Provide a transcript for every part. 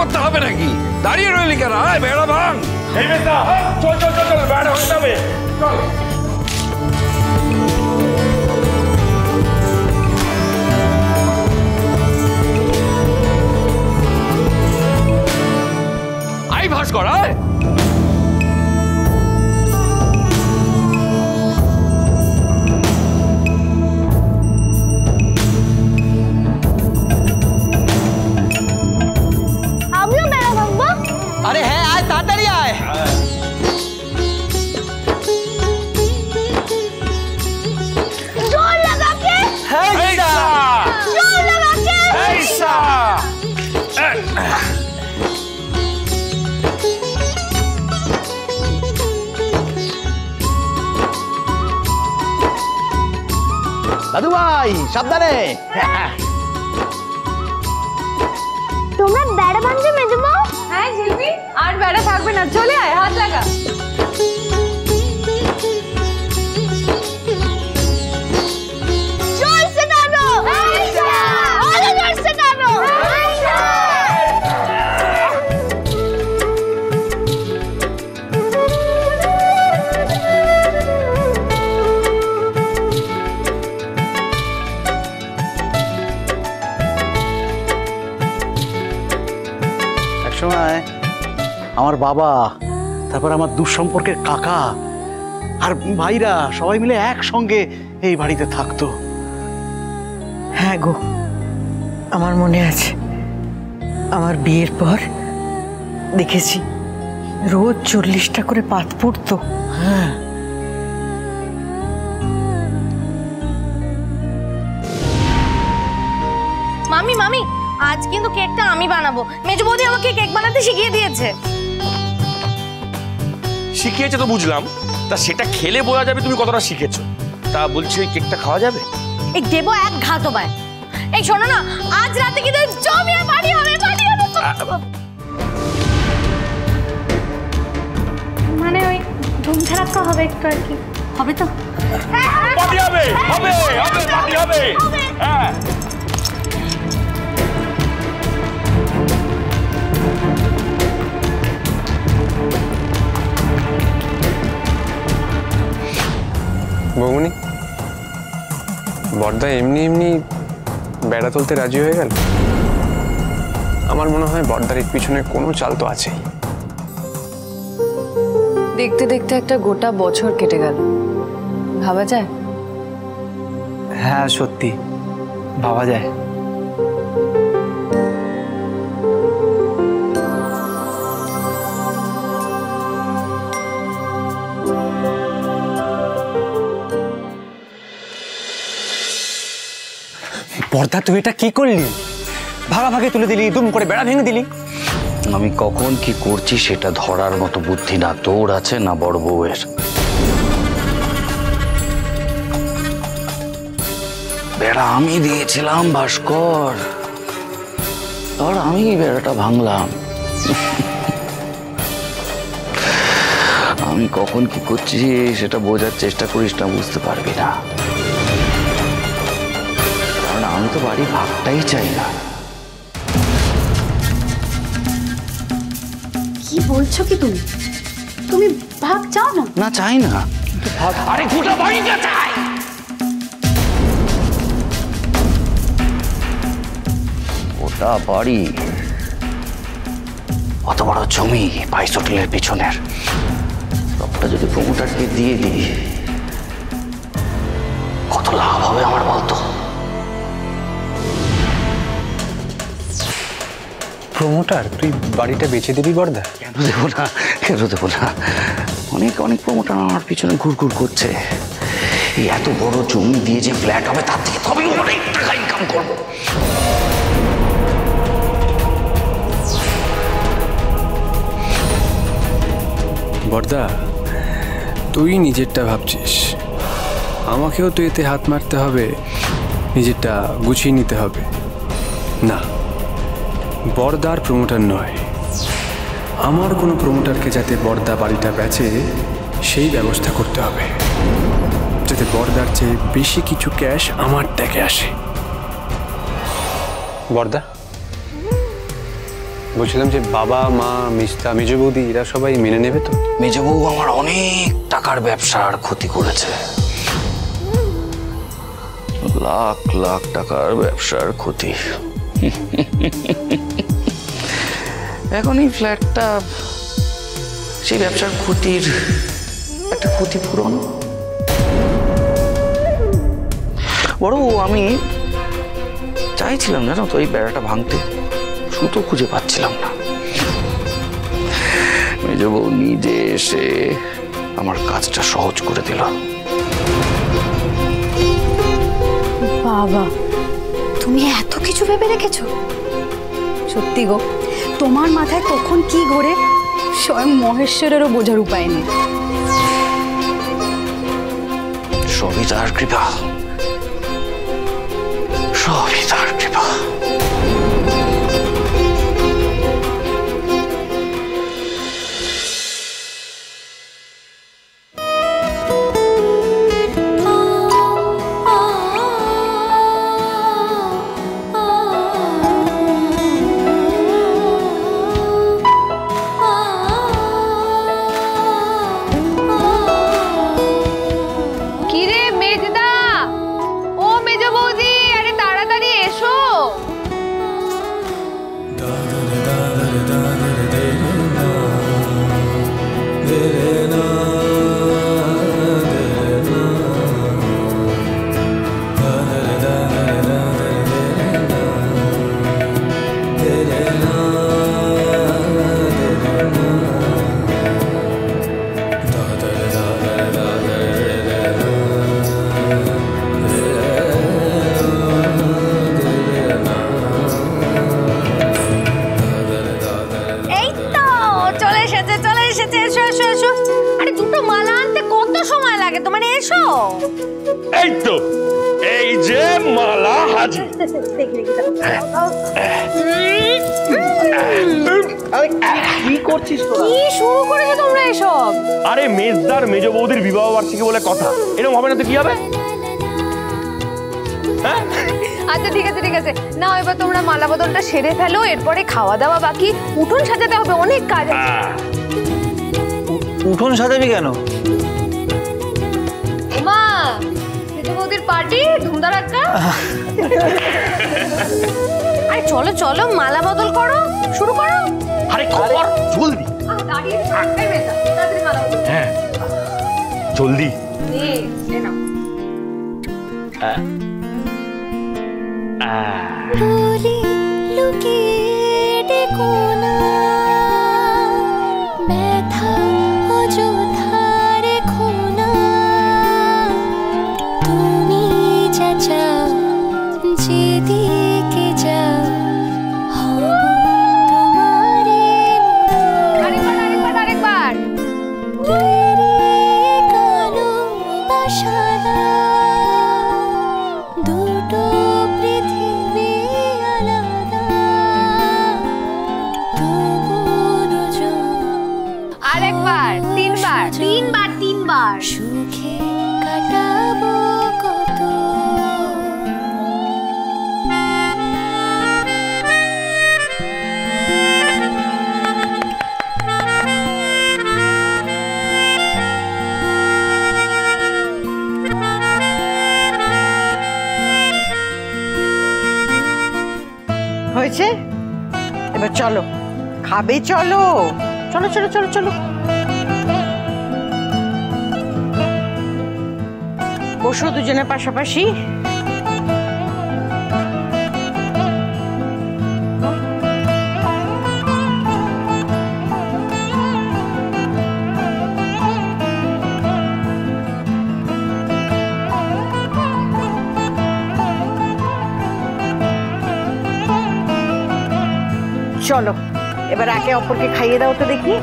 করতে হবে নাকি? দাঁড়িয়ে রইলি কেন? আয় বেড়া ভাঙ। এই বেটা চল চল চল চল বেড়া হতে হবে। চল আই ভাস্কর আয়। अरे है आज ताड़ाताड़ी आए। जोर लगा के जोर लगा के ऐसा दादू भाई सावधाने। তোমরা বেড়া ভাঙছো মেজমা? হ্যাঁ ঝিলমি, আর বেড়া থাকবে না, চলে আয় হাত লাগা। জোর সে টানো, আরে জোর সে টানো। একসময় আমার বাবা, তারপর আমার দুঃসম্পর্কের কাকা আর ভাইরা সবাই মিলে একসঙ্গে এই বাড়িতে থাকতো। হ্যাঁ গো, আমার মনে আছে। আমার বিয়ের পর দেখেছি রোজ 40টা করে পাত পড়তো। হ্যাঁ, মামি মামি, আজ কিন্তু কেকটা আমি বানাবো। মেজো বৌদি আমাকে কেক বানাতে শিখিয়ে দিয়েছে। শিখিয়েছে তো বুঝলাম, তা সেটা খেলে বোঝা যাবে তুমি কতটা শিখেছো। তা বলছি ওই কেকটা খাওয়া যাবে? এই দেবো এক ঘাতো পায়। এই শোনো না, আজ রাতে কিন্তু জমিয়ে পার্টি হবে, পার্টি হবে। মানে ওই ধুমধাড়াক্কা হবে একটু আর কি। হবে তো? পার্টি হবে হবে হবে পার্টি হবে। হ্যাঁ বৌমনি, বড়দা এমনি এমনি বেড়া তুলতে রাজি হয়ে গেল। আমার মনে হয় বড়দার এর পিছনে কোনো চাল তো আছেই। দেখতে দেখতে একটা গোটা বছর কেটে গেল, ভাবা যায়? হ্যাঁ সত্যি ভাবা যায়। বর্দা তুই এটা কি করলি? ভাগাভাগি তুলে দিলি, দুম করে বেড়া ভেঙে দিলি। আমি কখন কি করছি সেটা ধরার মতো বুদ্ধি না তোর আছে না বড় বউয়ের। বেড়া আমি দিয়েছিলাম ভাস্কর, আর আমি বেড়াটা ভাঙলাম। আমি কখন কি করছি সেটা বোঝার চেষ্টা করিস না, বুঝতে পারবি না। কারণ আমি তো বাড়ি ভাগটাই চাই না। কি বলছো কি তুমি? তুমি ভাগ চাও না? না চাই না, আরে গোটা বাড়িটা চাই। গোটা বাড়ি, অত বড় জমি 22 হোটেলের পিছনের, সবটা যদি প্রমোটারকে দিয়ে দিই কত লাভ হবে আমার বলতো? প্রমোটার তুই বাড়িটা বেচে দিবি বর্দা? কেন দেবো না, কেন দেবো না। অনেক অনেক প্রমোটার আমার পিছনে ঘুরঘুর করছে। এই এত বড় জমি দিয়ে যে ফ্ল্যাট হবে তার থেকে তবেই অনেক টাকা ইনকাম করবো। বর্দা তুই নিজেরটা ভাবছিস, আমাকেও তো এতে হাত মারতে হবে, নিজেরটা গুছিয়ে নিতে হবে। না, বর্দার প্রমোটার নয়, আমার কোনো প্রমোটারকে যাতে বর্দা বাড়িটা বেচে সেই ব্যবস্থা করতে হবে, যাতে বর্দার চেয়ে বেশি কিছু ক্যাশ আমার ট্যাগে আসে। বর্দা বলছিলাম যে বাবা মা মিস্তা মেজ বৌদি এরা সবাই মেনে নেবে তো? মেজবউ আমার অনেক টাকার ব্যবসার ক্ষতি করেছে, লাখ লাখ টাকার ব্যবসার ক্ষতি। এখন এই ফ্ল্যাটটা সেই ব্যবসার ক্ষতির একটা ক্ষতিপূরণ। বড় আমি চাইছিলাম জানো তো এই বেড়াটা ভাঙতে, সুতো খুঁজে পাচ্ছিলাম না। মেজবউ নিজে এসে আমার কাজটা সহজ করে দিল। বাবা, তুমি এত কিছু ভেবে রেখেছো? সত্যি গো, তোমার মাথায় কখন কি ঘোরে স্বয়ং মহেশ্বরেরও বোঝার উপায় নেই। সবই তার কৃপা, সবই তার কৃপা। এই তো, এই যে মালা হাজির। কি করছিস তোরা? কি শুরু করেছো তোমরা এসব? আরে মেজদার মেজ বৌদির বিবাহ বার্ষিকী বলে কথা, এরকম হবে না তো কি হবে? আচ্ছা ঠিক আছে ঠিক আছে, না এবার তোমরা মালা বদলটা সেরে ফেলো, এরপরে খাওয়া দাওয়া বাকি, উঠোন সাজাতে হবে, অনেক কাজ আছে। উঠোন সাজাবি কেন? মা, মেজ বৌদির পার্টি ধুমধারাক্কা। আরে চলো চলো, মালা বদল করো, শুরু করো। আরে খবর জলদি। দাঁড়িয়ে থাকবে মেজা, তাড়াতাড়ি মালা বদল। হ্যাঁ জলদি। নে নাও। बोली लुकिए देखो ना, मैं था जो था देखो ना, তুমি যা চাও যেদিকে যাও হব তোমারে আরেকবার। কালো বাসাদা দুটো পৃথিবী আলাদা, তবু দুজন আরেকবার, তিনবার। সুখে কাটাবো কত। হয়েছে, এবার চলো খাবে, চলো চলো চলো চলো চলো। বসো দুজনের পাশাপাশি। চলো এবার একে অপরকে খাইয়ে দাও তো দেখি।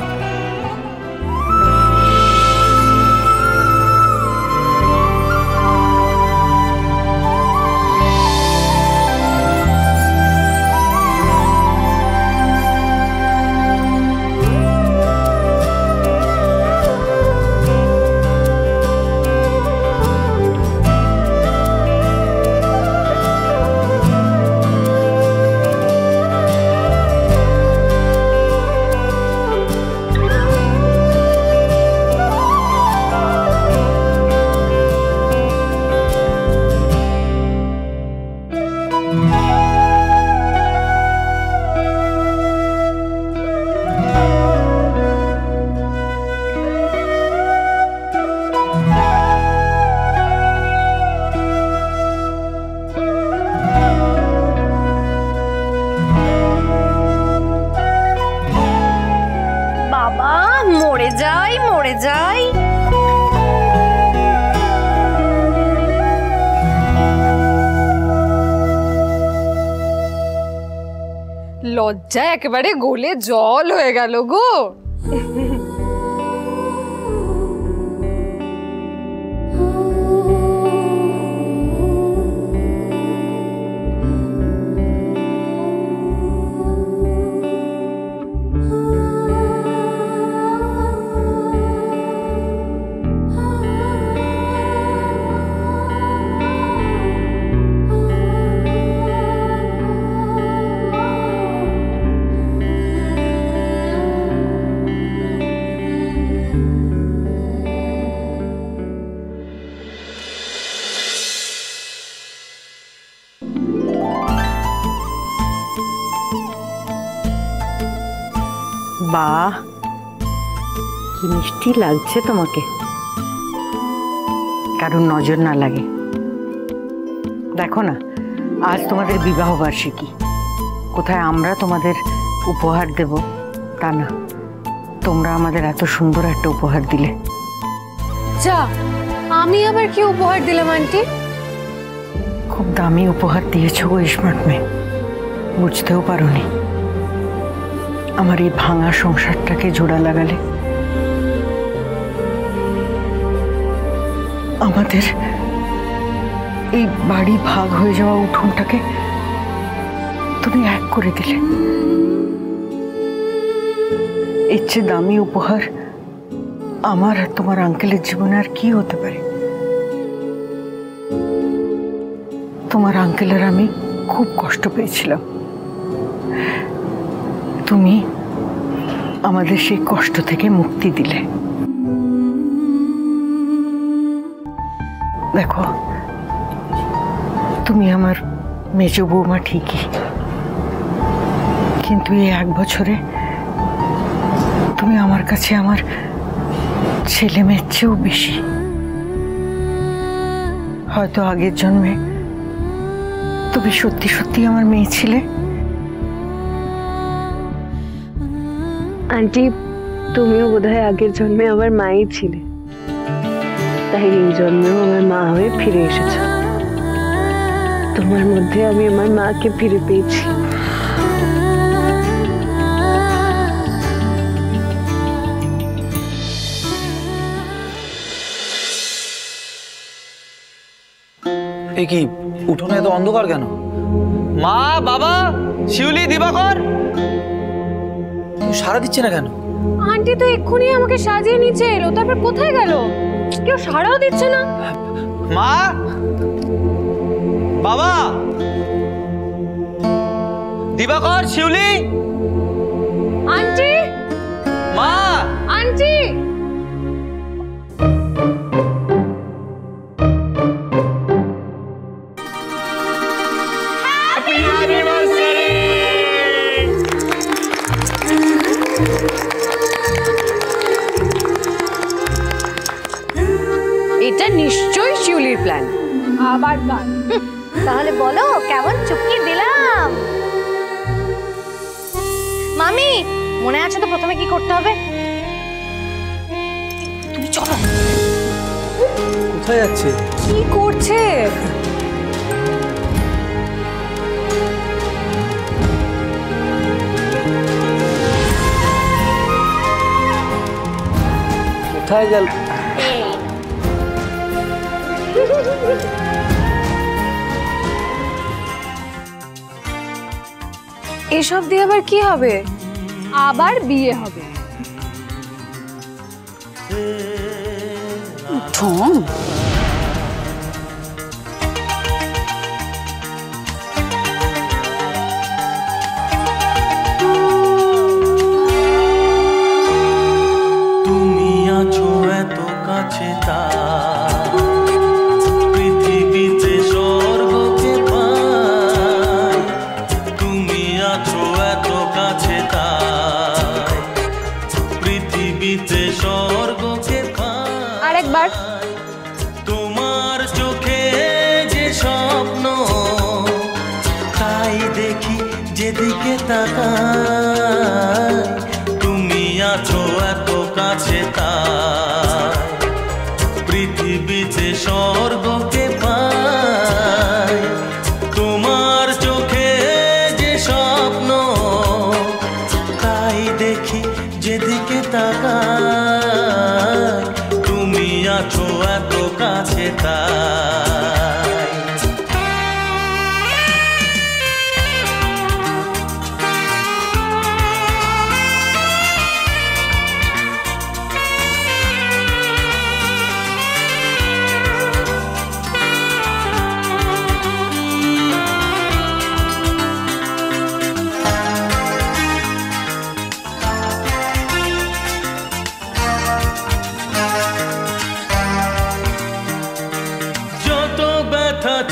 লজ্জায় একেবারে গলে জল হয়ে গেল গো। বাহ, কি মিষ্টি লাগছে তোমাকে, কারণ নজর না লাগে। দেখো না, আজ তোমাদের বিবাহ বার্ষিকী, কোথায় আমরা তোমাদের উপহার দেব তা না, তোমরা আমাদের এত সুন্দর একটা উপহার দিলে। যা, আমি আবার কি উপহার দিলাম আন্টি? খুব দামি উপহার দিয়েছো গো স্মার্ট মেয়ে, বুঝতেও পারোনি। আমার এই ভাঙা সংসারটাকে জোড়া লাগালে, আমাদের এই বাড়ি ভাগ হয়ে যাওয়া উঠোনটাকে তুমি এক করে দিলে। এর চেয়ে দামি উপহার আমার আর তোমার আঙ্কেলের জীবনে আর কি হতে পারে? তোমার আঙ্কেলের আমি খুব কষ্ট পেয়েছিলাম, তুমি আমাদের সেই কষ্ট থেকে মুক্তি দিলে। দেখো, তুমি আমার মেজ বৌমা ঠিকই, কিন্তু এই 1 বছরে তুমি আমার কাছে আমার ছেলে মেয়ের চেয়েও বেশি। হয়তো আগের জন্মে তুমি সত্যি সত্যি আমার মেয়ে ছিলে। আন্টি, তুমিও বোধহয় আগের জন্মে আমার মাই ছিলে, তাই এই জন্মেও আমার মা হয়ে ফিরে এসেছ। তোমার মধ্যে আমি আমার মাকে ফিরে পেয়েছি। এ কি, উঠোনে এত অন্ধকার কেন? মা, বাবা, শিউলি, দিবাকর, সারা দিচ্ছে না কেন? আন্টি তো এক্ষুনি আমাকে সাজিয়ে নিচে এলো, তারপর কোথায় গেল? কেউ সাড়াও দিচ্ছে না। মা, বাবা, দিবাকর, শিউলি, আন্টি, মা, আন্টি। এটা নিশ্চয়ই শিউলির প্ল্যান। আবার গান? তাহলে বলো কেমন চুপকি দিলাম? মামি, মনে আছে তো প্রথমে কি করতে হবে? তুমি চলো। কোথায় যাচ্ছে? কি করছে? কোথায় গেল? এসব দিয়ে আবার কি হবে? আবার বিয়ে হবে। ঠোং। তুমি আছো এত কাছে, তা পৃথিবীতে স্বর্গকে পাই। তুমি আছো এত কাছে, তাই পৃথিবীতে স্বর্গকে পাই। আরেকবার। তোমার চোখে যে স্বপ্ন, তাই দেখি যেদিকে তাকাই। তুমি আছো এত কাছে, তাই পৃথিবীতে স্বর্গকে পাই। তোমার চোখে যে স্বপ্ন, কাছে তাই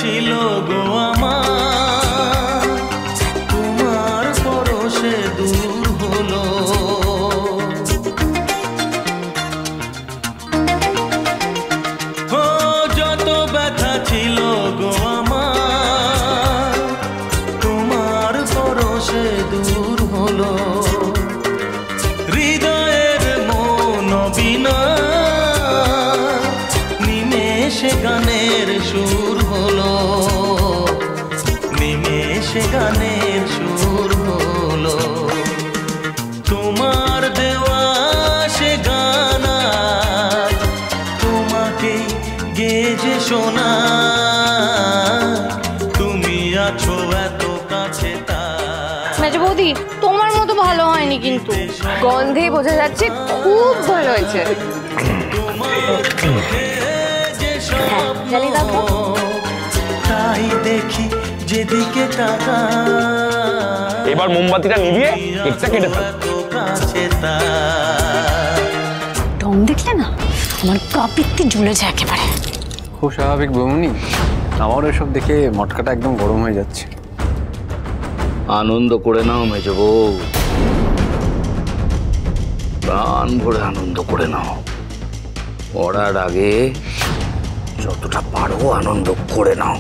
ছিল গো আমার তোমার পরশে দূর হলো ও যত ব্যথা ছিল গো আমার তোমার পরশে দূর হলো হৃদয়ের মন বিনা নিমেষে গানের সুর হলো নিমেষে গানের সুর হলো তোমার দেওয়া সে গানা তোমাকে গেজে শোনা তুমি আছো এত কাছে মেজো বৌদি তোমার মতো ভালো হয়নি কিন্তু গন্ধেই বোঝা যাচ্ছে খুব ভালো হয়েছে তাই দেখি যেদিকে তাকা এবার মোমবাতিটা নিভিয়ে কেকটা কেটে ফেল ঢং দেখলে না আমার গা পিত্তি জ্বলে যায় একেবারে। খুব স্বাভাবিক বৌমনি, আমার এসব দেখে মটকাটা একদম গরম হয়ে যাচ্ছে। আনন্দ করে নাও মেজ বউ, প্রাণ ভরে আনন্দ করে নাও। পড়ার আগে যতটা পারো আনন্দ করে নাও।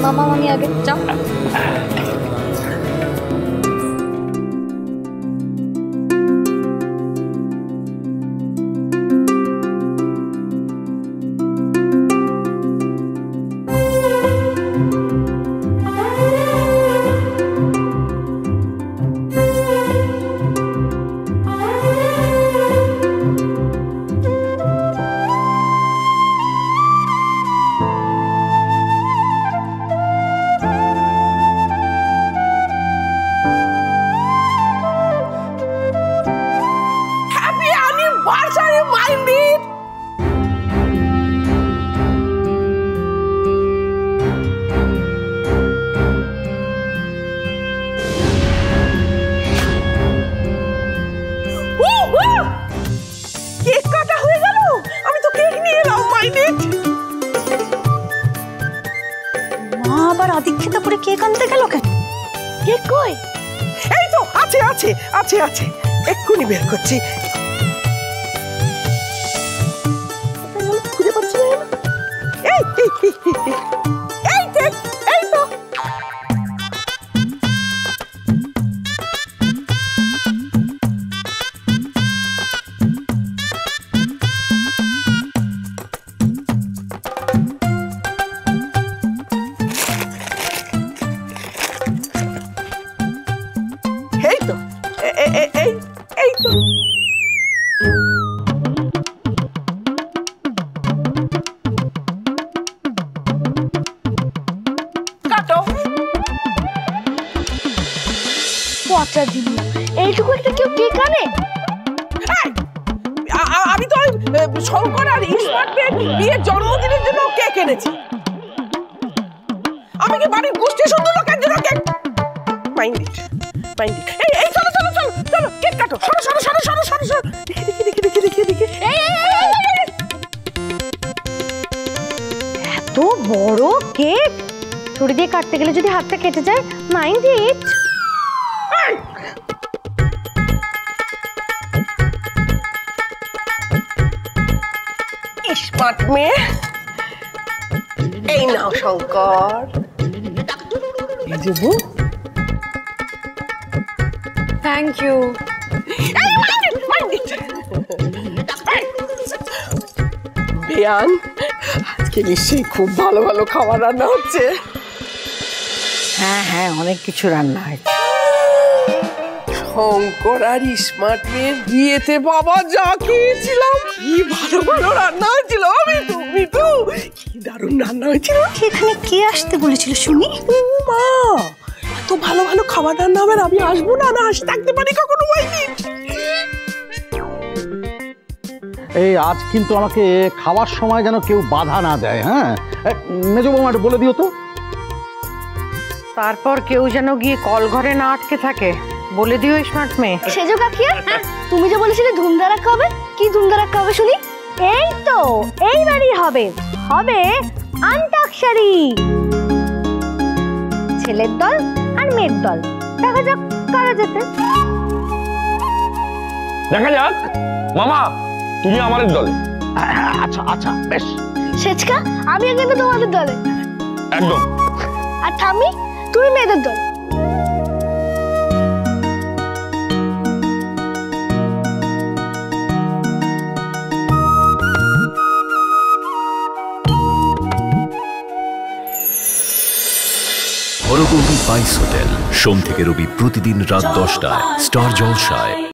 মামা মামি আগে যাও। আদিক্ষিতা পরে কেক আনতে গেল কেন? কেক কই? এই তো আছে আছে আছে আছে, এক্ষুনি বের করছি। খুঁজে পাচ্ছি না। এই কেক, এই তো। এইটুকু একটা কেউ কেক আনে? আমি তো শঙ্কর আর ইসমাতের বিয়ের জন্মদিনের জন্য কেক এনেছি। আমি কি বাড়ির গোষ্ঠী শুদ্ধ লোকের জন্য কেক? Minded minded. এই চলো চলো চলো চলো কেক কাটো। সরো সরো সরো সরো সরো সরো। দেখি এত বড় কেক ছুরি দিয়ে কাটতে গেলে যদি হাতটা কেটে যায়, মাইন্ড ইট। স্মার্ট মেয়ে। এই নাও শঙ্কর, এই যে বউ। Thank you. বেয়ান, আজকে নিশ্চয়ই খুব ভালো ভালো খাবার রান্না হচ্ছে। হ্যাঁ হ্যাঁ, অনেক কিছু রান্না হয়েছে। শঙ্কর আর স্মার্ট মেয়ের বিয়েতে বাবা যা খেয়েছিলাম, কি ভালো ভালো রান্না হয়েছিল। তুমি তো কি দারুণ রান্না হয়েছিল। এখানে কে আসতে বলেছিল শুনি? মা, এত ভালো ভালো খাবার রান্না হবে, আমি আসবো না? না আসে থাকতে পারি কখনো? হয়নি। এই আজ কিন্তু আমাকে খাওয়ার সময় যেন কেউ বাধা না দেয়। হ্যাঁ, মেজো বৌমা একটু বলে দিও তো। তারপর কেউ যেন গিয়ে কল ঘরে না আটকে থাকে, বলে দিও স্মার্ট মেয়ে। সেজো কাকিয়া, তুমি যে বলেছিলে ধুমধারাক্কা হবে, কি ধুমধারাক্কা হবে শুনি? এই তো এইবারই হবে, হবে আন্তাক্ষরী। ছেলের দল আর মেয়ের দল, দেখা যাক কারা যেতে। দেখা যাক। মামা, তুমি আমাদের দলে। আচ্ছা আচ্ছা, বেশ। সেচকা, আমিও কিন্তু তোমাদের দলে। একদম। আর ঠাম্মি, তুমি মেয়েদের দল। হরগৌরী বাইস হোটেল, সোম থেকে রবি প্রতিদিন রাত 10টায় স্টার জলসায়।